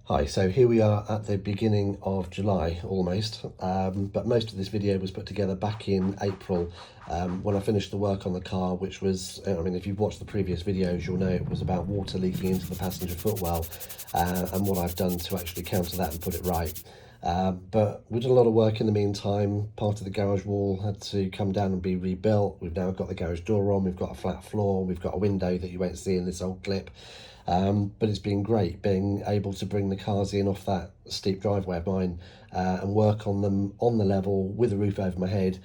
Hi, so here we are at the beginning of July almost, but most of this video was put together back in April when I finished the work on the car, which was, I mean, if you've watched the previous videos, you'll know it was about water leaking into the passenger footwell and what I've done to actually counter that and put it right. But we did a lot of work in the meantime. Part of the garage wall had to come down and be rebuilt. We've now got the garage door on, we've got a flat floor, we've got a window that you won't see in this old clip. But it's been great being able to bring the cars in off that steep driveway of mine and work on them on the level with a roof over my head.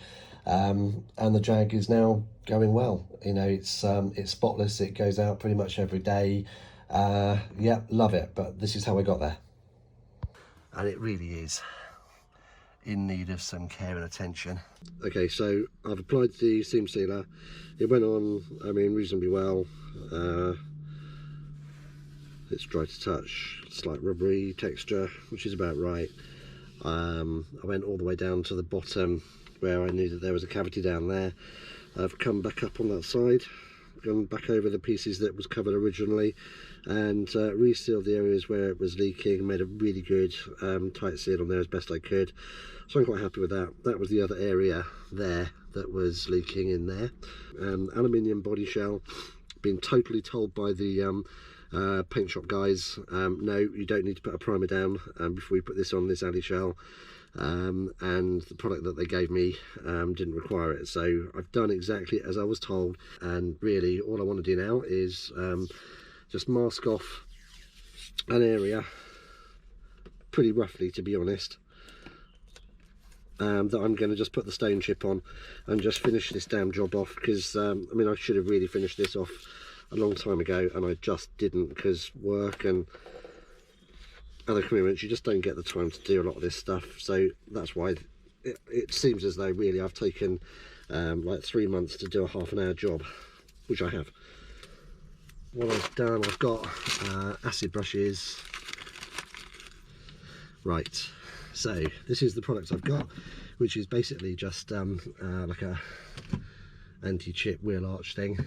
And the Jag is now going well. You know, it's spotless. It goes out pretty much every day. Yeah, love it. But this is how I got there. And it really is in need of some care and attention. Okay, so I've applied the seam sealer. It went on, I mean, reasonably well. It's dry to touch, slight rubbery texture, which is about right. I went all the way down to the bottom where I knew that there was a cavity down there. I've come back up on that side, gone back over the pieces that was covered originally, and resealed the areas where it was leaking, made a really good tight seal on there as best I could. So I'm quite happy with that. That was the other area there that was leaking in there. Aluminium body shell, been totally told by the paint shop guys, no, you don't need to put a primer down before you put this on this alley shell, and the product that they gave me didn't require it. So I've done exactly as I was told, and really all I want to do now is just mask off an area pretty roughly, to be honest, that I'm going to just put the stone chip on and just finish this damn job off, because I mean, I should have really finished this off a long time ago and I just didn't, because work and other commitments, you just don't get the time to do a lot of this stuff. So that's why it seems as though really I've taken like 3 months to do a half-an-hour job, which I have. What I've done, I've got acid brushes. Right, so this is the product I've got, which is basically just like a anti-chip wheel arch thing.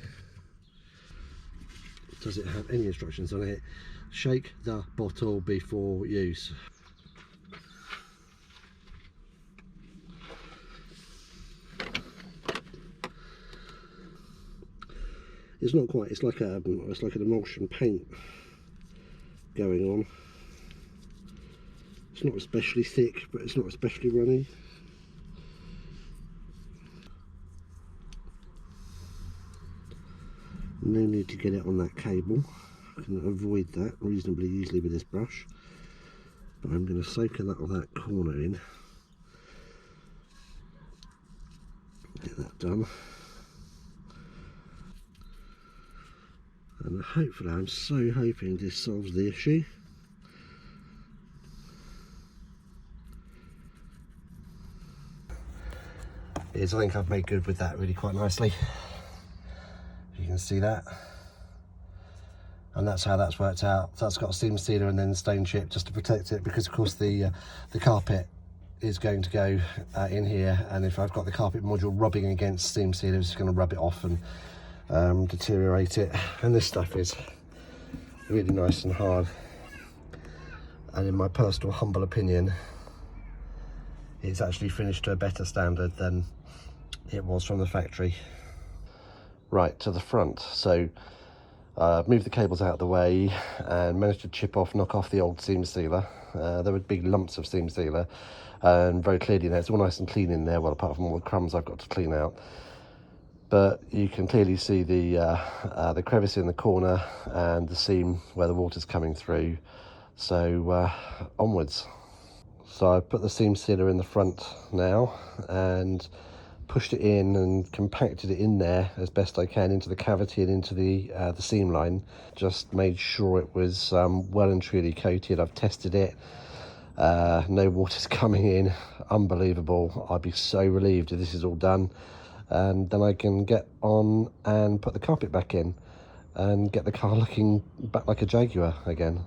Does it have any instructions on it? Shake the bottle before use. It's not quite, it's like an emulsion paint going on. It's not especially thick, but it's not especially runny. No need to get it on that cable. I can avoid that reasonably easily with this brush, but I'm going to soak that corner in. Get that done, and hopefully, I'm so hoping this solves the issue. I think I've made good with that really quite nicely. You can see that, and that's how that's worked out. That's got a seam sealer and then stone chip just to protect it, because of course the carpet is going to go in here, and if I've got the carpet module rubbing against seam sealer, it's going to rub it off and deteriorate it. And this stuff is really nice and hard, and in my personal humble opinion, it's actually finished to a better standard than it was from the factory. Right, to the front. So moved the cables out of the way and managed to knock off the old seam sealer. There were big lumps of seam sealer, and very clearly there, it's all nice and clean in there, well, apart from all the crumbs I've got to clean out. But you can clearly see the crevice in the corner and the seam where the water's coming through. So onwards. So I've put the seam sealer in the front now and pushed it in and compacted it in there as best I can into the cavity and into the seam line. Just made sure it was well and truly coated. I've tested it. No water's coming in. Unbelievable. I'd be so relieved if this is all done, and then I can get on and put the carpet back in and get the car looking back like a Jaguar again.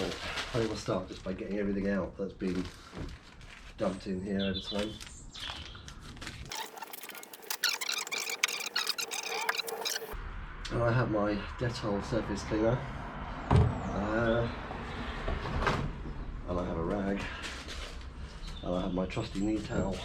Right, I will start just by getting everything out that's been dumped in here over time. And I have my Dettol surface cleaner. bag, and I have my trusty knee towel.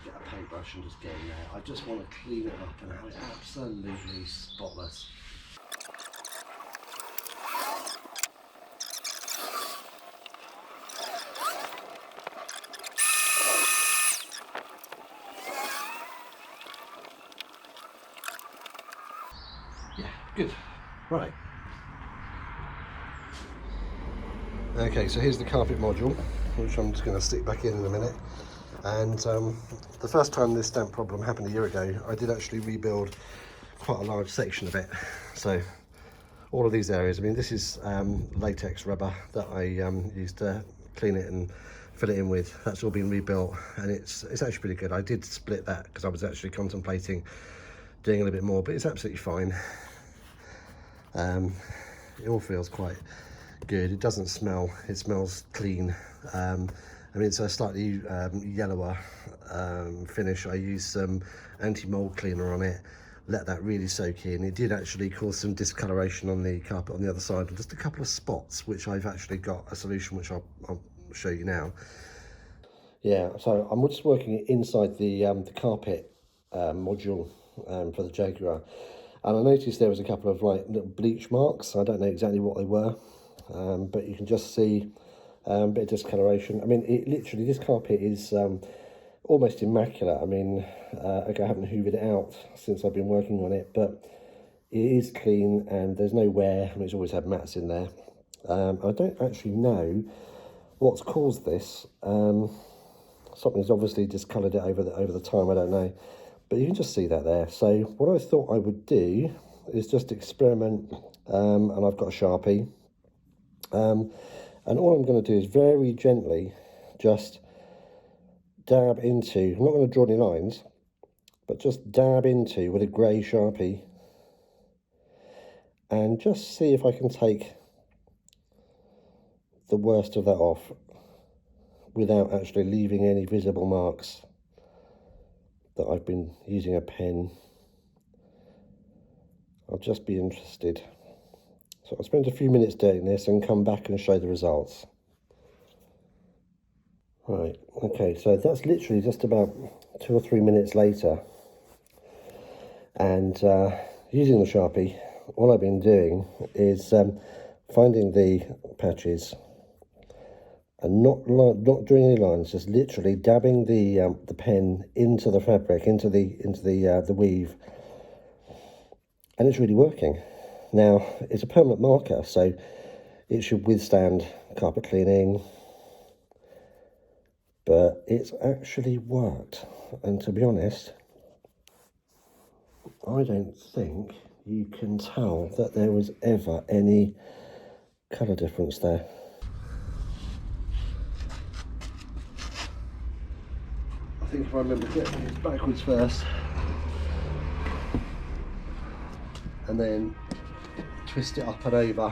Get a paintbrush and just get in there. I just want to clean it up and have it absolutely spotless. Yeah, good. Right. Okay, so here's the carpet module, which I'm just going to stick back in a minute. And the first time this damp problem happened a year ago, I did actually rebuild quite a large section of it. So all of these areas, I mean, this is latex rubber that I used to clean it and fill it in with. That's all been rebuilt, and it's actually pretty good. I did split that because I was actually contemplating doing a little bit more, but it's absolutely fine. It all feels quite good. It doesn't smell, it smells clean. I mean, it's a slightly yellower finish. I used some anti-mold cleaner on it, let that really soak in. It did actually cause some discoloration on the carpet on the other side, and just a couple of spots, which I've actually got a solution which I'll show you now. Yeah, so I'm just working inside the carpet module for the Jaguar, and I noticed there was a couple of like little bleach marks. I don't know exactly what they were, but you can just see a bit of discoloration. I mean, it literally, this carpet is almost immaculate. I mean, I haven't hoovered it out since I've been working on it, but it is clean and there's no wear. I mean, it's always had mats in there. I don't actually know what's caused this. Something's obviously discoloured it over the time. I don't know, but you can just see that there. So what I thought I would do is just experiment, and I've got a Sharpie, and all I'm going to do is very gently just dab into, I'm not going to draw any lines, but just dab into with a grey Sharpie and just see if I can take the worst of that off without actually leaving any visible marks that I've been using a pen. I'll just be interested. So I'll spend a few minutes doing this and come back and show the results. Right, okay, so that's literally just about 2 or 3 minutes later. And using the Sharpie, all I've been doing is finding the patches and not doing any lines, just literally dabbing the pen into the fabric, into the weave, and it's really working. Now, it's a permanent marker, so it should withstand carpet cleaning, but it's actually worked. And to be honest, I don't think you can tell that there was ever any colour difference there. I think if I remember getting it backwards first, and then twist it up and over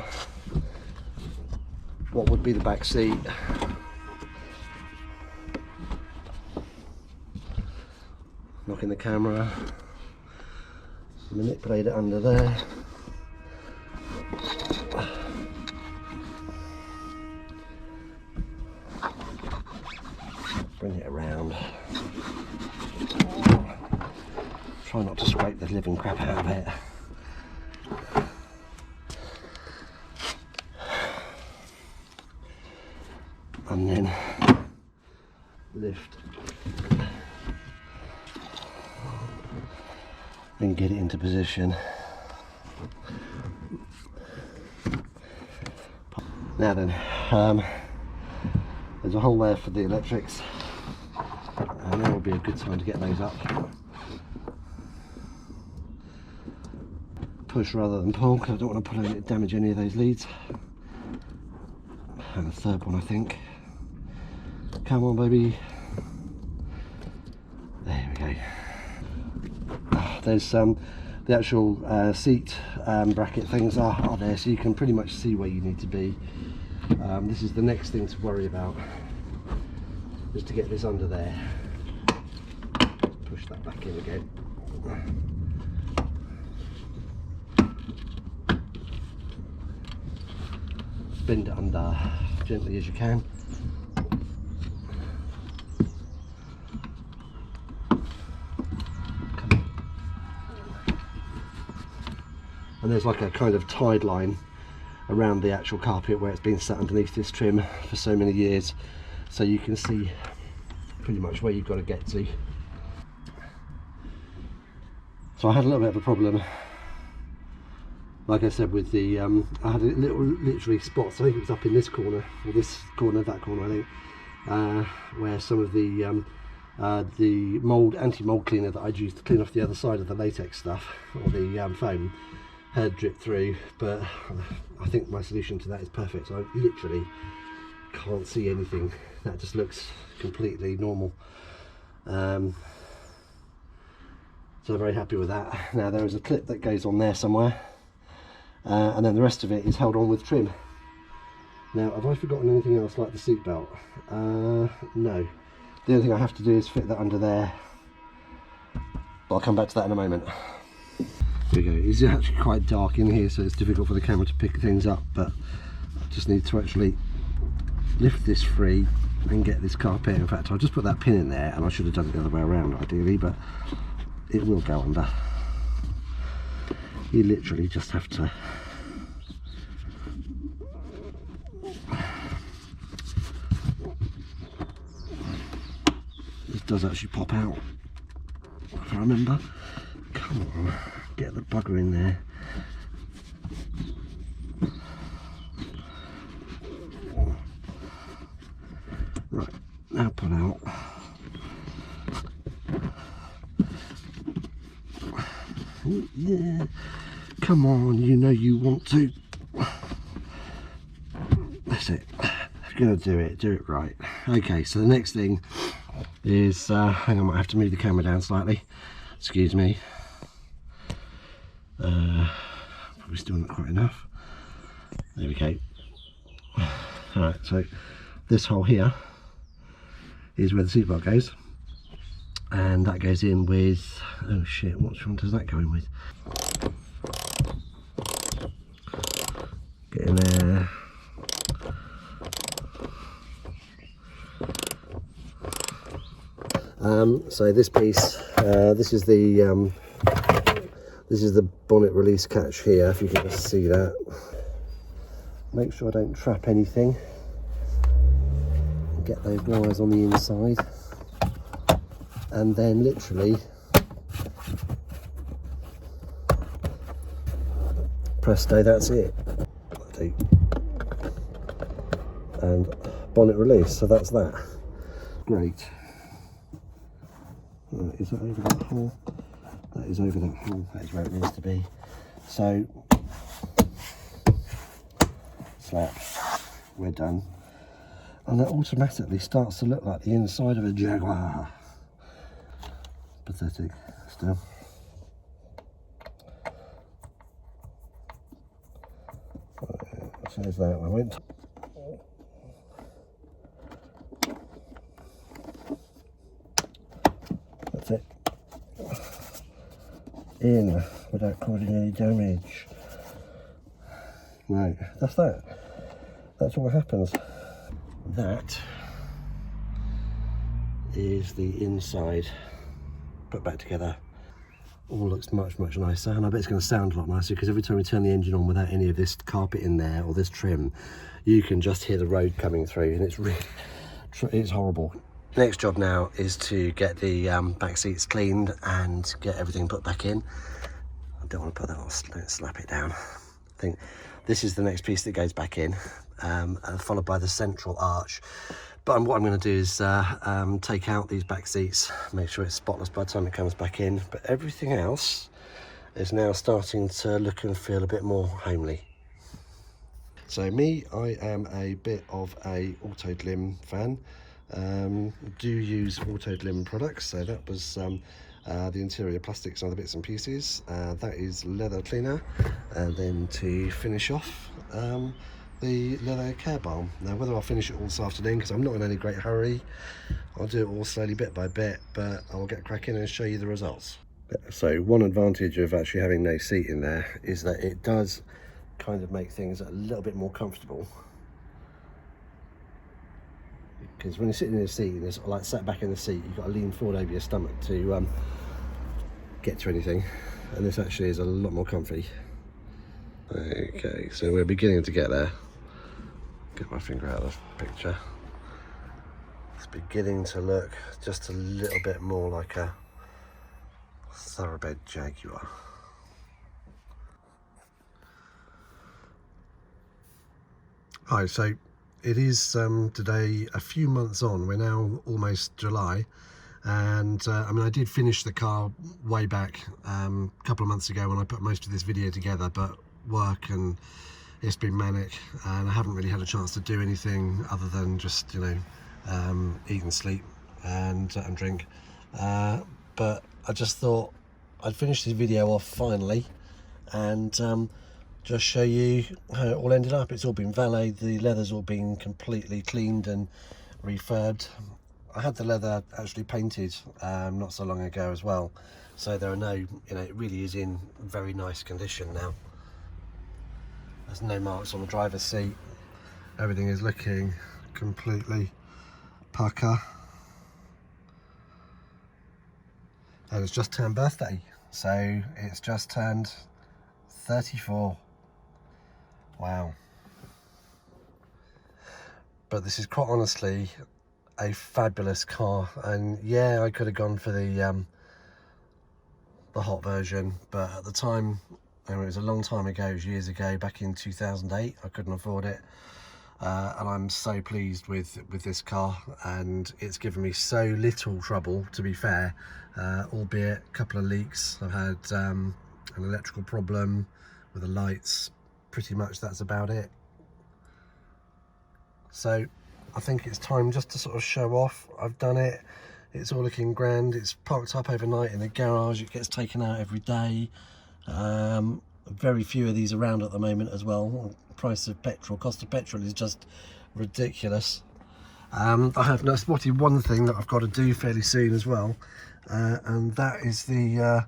what would be the back seat. Knocking the camera, manipulate it under there. Bring it around. Try not to scrape the living crap out of it. And then lift and get it into position. Now then, there's a hole there for the electrics, and now would be a good time to get those up. Push rather than pull, because I don't want to damage any of those leads. And the third one, I think. Come on, baby. There we go. There's the actual seat bracket things are there, so you can pretty much see where you need to be. This is the next thing to worry about. just to get this under there. Push that back in again. Bend it under gently as you can. And there's like a kind of tide line around the actual carpet where it's been sat underneath this trim for so many years, so you can see pretty much where you've got to get to. So I had a little bit of a problem, like I said, with the I had a little literally spots, I think it was up in this corner, or this corner, that corner I think, where some of the anti-mold cleaner that I'd used to clean off the other side of the latex stuff, or the foam, had dripped through. But I think my solution to that is perfect. I literally can't see anything. That just looks completely normal. So I'm very happy with that. Now there is a clip that goes on there somewhere, and then the rest of it is held on with trim. Now, have I forgotten anything else like the seat belt? No. The only thing I have to do is fit that under there, but I'll come back to that in a moment. Here we go. It's actually quite dark in here, so it's difficult for the camera to pick things up, but I just need to actually lift this free and get this carpet. In fact, I'll just put that pin in there, and I should have done it the other way around ideally, but it will go under. You literally just have to this does actually pop out, if I remember. Come on, get the bugger in there. Right, now pull out. Yeah, come on, you know you want to. That's it. If you're going to do it right. Okay, so the next thing is, hang on, I might have to move the camera down slightly. Excuse me. Probably still not quite enough. There we go. Alright, so this hole here is where the seatbelt goes, and that goes in with, oh shit, which one does that go in with? Get in there. So this piece, this is the bonnet release catch here, if you can just see that. Make sure I don't trap anything. Get those wires on the inside, and then literally presto, that's it. And bonnet release, so that's that. Great. Is that over that hole? That is over that hole. That is where it needs to be. So, slap, we're done. And that automatically starts to look like the inside of a Jaguar. Pathetic, still. So there's that. I went. That's it. In without causing any damage. Right, that's that. That's what happens. That is the inside put back together. All looks much nicer, and I bet it's going to sound a lot nicer, because every time we turn the engine on without any of this carpet in there or this trim, you can just hear the road coming through, and it's really, it's horrible. Next job now is to get the back seats cleaned and get everything put back in. I don't want to put that on, don't slap it down. I think this is the next piece that goes back in, followed by the central arch. But what I'm going to do is take out these back seats, make sure it's spotless by the time it comes back in. But everything else is now starting to look and feel a bit more homely. So me, I am a bit of a Autodlim fan. Do use Autodlim products. So that was the interior plastics and other bits and pieces. That is leather cleaner. And then to finish off, the leather care balm. Now whether I'll finish it all this afternoon, because I'm not in any great hurry, I'll do it all slowly bit by bit, but I'll get cracking and show you the results. So one advantage of actually having no seat in there is that it does kind of make things a little bit more comfortable, because when you're sitting in a seat and it's like sat back in the seat, you've got to lean forward over your stomach to get to anything, and this actually is a lot more comfy. Okay, so we're beginning to get there. Get my finger out of the picture. It's beginning to look just a little bit more like a thoroughbred Jaguar. Hi, so it is today a few months on. We're now almost July, and I mean, I did finish the car way back a couple of months ago when I put most of this video together, but work and it's been manic and I haven't really had a chance to do anything other than just, you know, eat and sleep and drink, but I just thought I'd finish this video off finally and just show you how it all ended up. It's all been valeted, the leather's all been completely cleaned and refurbed. I had the leather actually painted not so long ago as well, so there are no, you know, it really is in very nice condition now. There's no marks on the driver's seat. Everything is looking completely pucker. And it's just turned birthday, so it's just turned 34. Wow. But this is quite honestly a fabulous car, and yeah, I could have gone for the hot version, but at the time, it was a long time ago, it was years ago, back in 2008, I couldn't afford it, and I'm so pleased with this car, and it's given me so little trouble, to be fair, albeit a couple of leaks. I've had an electrical problem with the lights, pretty much that's about it. So I think it's time just to sort of show off. I've done it, it's all looking grand. It's parked up overnight in the garage, it gets taken out every day. Very few of these around at the moment as well. Price of petrol, cost of petrol is just ridiculous. I have now spotted one thing that I've got to do fairly soon as well, and that is the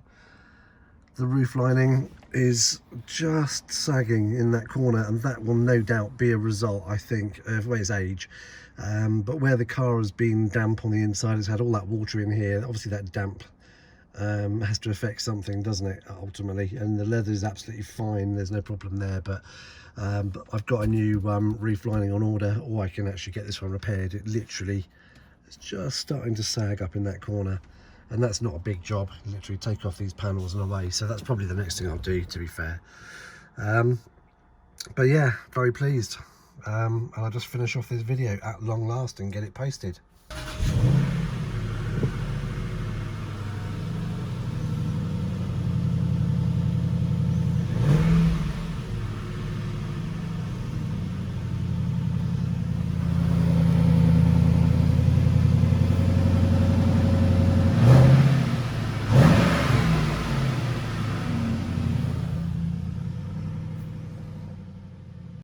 roof lining is just sagging in that corner, and that will no doubt be a result, I think, of its age. But where the car has been damp on the inside, it's had all that water in here, obviously that damp has to affect something, doesn't it, ultimately? And the leather is absolutely fine, there's no problem there, but I've got a new roof lining on order, or I can actually get this one repaired. It literally is just starting to sag up in that corner, and that's not a big job. Literally take off these panels and away, so that's probably the next thing I'll do, to be fair. But yeah, very pleased, and I'll just finish off this video at long last and get it posted.